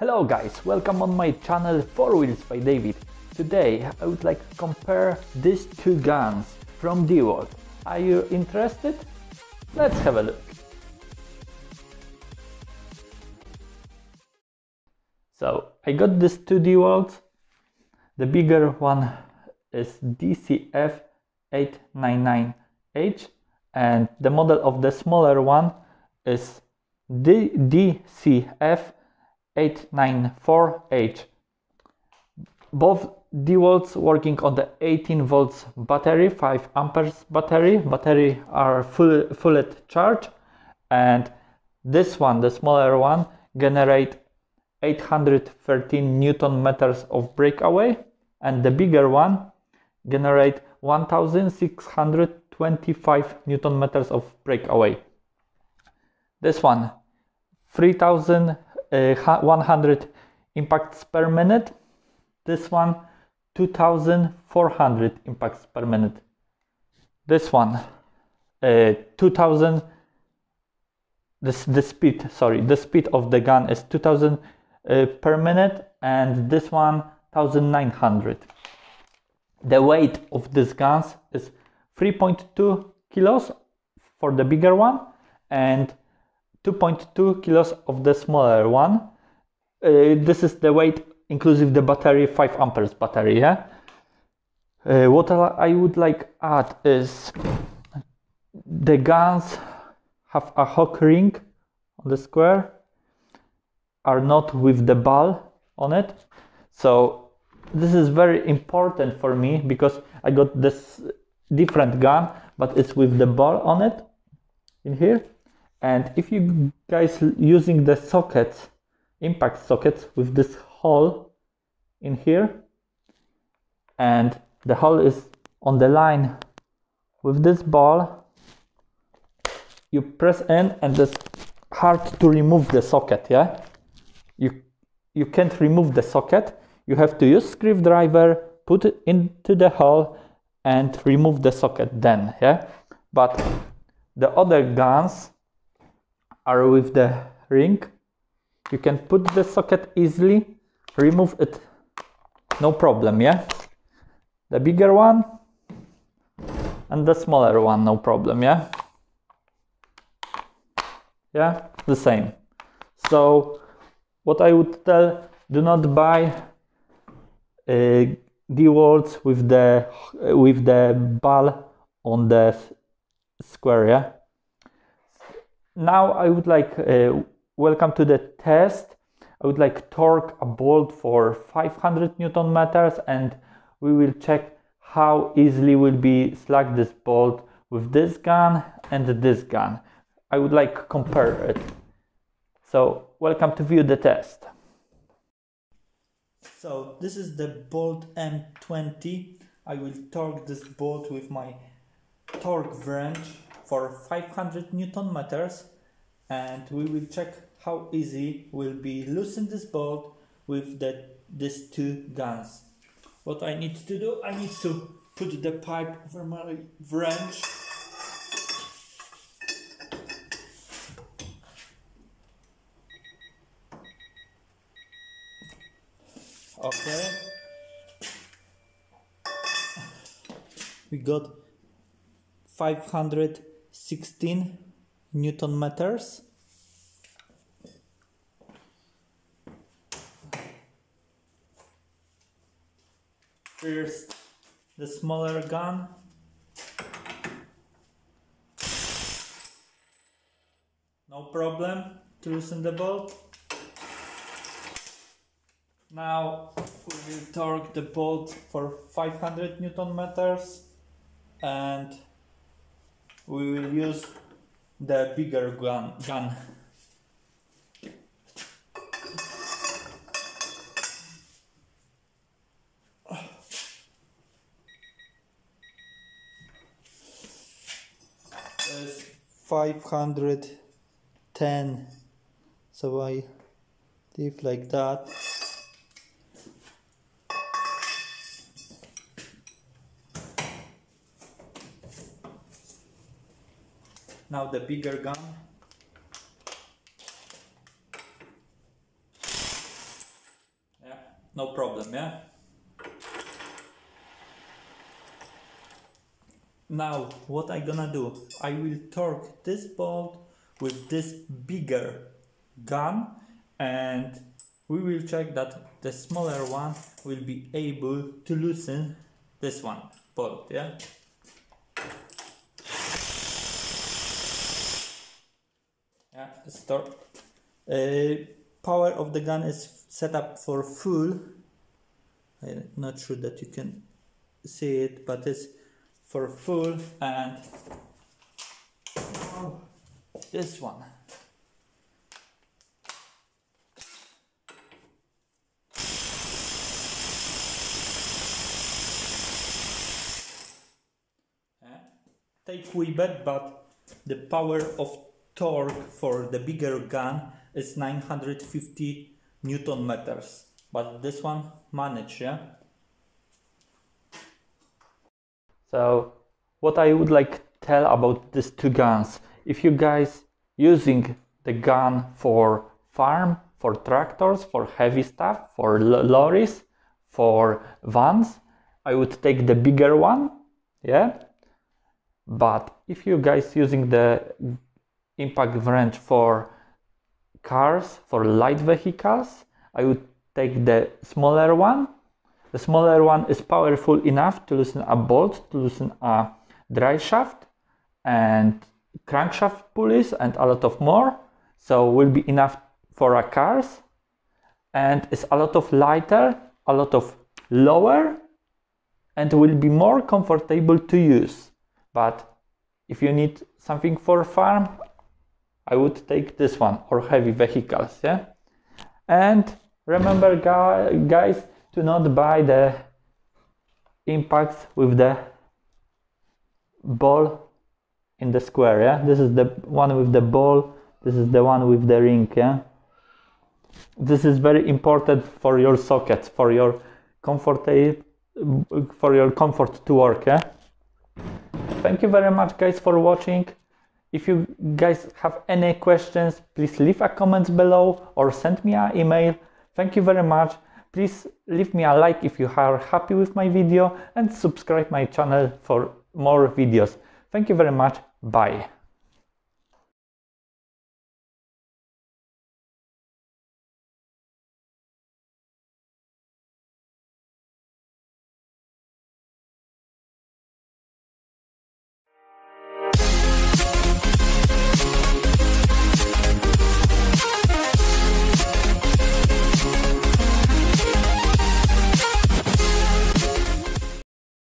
Hello guys, welcome on my channel 4 Wheels by David. Today I would like to compare these two guns from DeWalt. Are you interested? Let's have a look. So I got these two DeWalts. The bigger one is DCF899H and the model of the smaller one is DCF894H. Both DeWalts working on the 18 volts battery, 5 amperes battery are full charge, and this one, the smaller one, generate 813 Newton meters of breakaway, and the bigger one generate 1625 Newton meters of breakaway. This one 3100 impacts per minute. This one 2400 impacts per minute. This one 2000. The speed of the gun is 2000 per minute, and this one 1900. The weight of these guns is 3.2 kilos for the bigger one and 2.2 kilos of the smaller one. This is the weight inclusive the battery, 5 amperes battery. Yeah. What I would like add is the guns have a hook ring on the square, are not with the ball on it. So this is very important for me because I got this different gun, but it's with the ball on it in here. And if you guys using the sockets, impact sockets with this hole in here, and the hole is on the line with this ball, you press in and it's hard to remove the socket. Yeah, you can't remove the socket. You have to use screwdriver, put it into the hole and remove the socket then. Yeah, but the other guns are with the ring. You can put the socket easily, remove it, no problem. Yeah, the bigger one and the smaller one, no problem. Yeah, the same. So what I would tell, do not buy DeWalts with the ball on the square. Yeah. Now I would like welcome to the test. I would like torque a bolt for 500 Newton meters, and we will check how easily will be slack this bolt with this gun and this gun. I would like compare it. So welcome to view the test. So this is the bolt M20. I will torque this bolt with my torque wrench for 500 Newton meters, and we will check how easy will be loosen this bolt with these two guns. What I need to do, I need to put the pipe over my wrench. Okay, we got 516 Newton meters. First, the smaller gun. No problem to loosen the bolt. Now we will torque the bolt for 500 Newton meters, and we will use the bigger gun. There's 510, so I leave like that. Now the bigger gun. no problem, yeah? Now, what I'm gonna do, I will torque this bolt with this bigger gun, and we will check that the smaller one will be able to loosen this one bolt, yeah? Yeah, start. Power of the gun is set up for full. I'm not sure that you can see it, but it's for full, and this one. Take wee bit, but the power of torque for the bigger gun is 950 Newton meters, but this one managed, yeah? So what I would like to tell about these two guns, if you guys using the gun for farm, for tractors, for heavy stuff, for lorries, for vans, I would take the bigger one, yeah? But if you guys using the impact wrench for cars, for light vehicles, I would take the smaller one. The smaller one is powerful enough to loosen a bolt, to loosen a drive shaft and crankshaft pulleys and a lot of more. So will be enough for a cars, and it's a lot of lighter, a lot of lower, and will be more comfortable to use. But if you need something for farm, I would take this one, or heavy vehicles, yeah? And remember, guys, to not buy the impacts with the ball in the square, yeah? This is the one with the ball, this is the one with the ring, yeah? This is very important for your sockets, for your comfort to work, yeah? Thank you very much, guys, for watching. If you guys have any questions, please leave a comment below or send me an email. Thank you very much. Please leave me a like if you are happy with my video, and subscribe my channel for more videos. Thank you very much. Bye.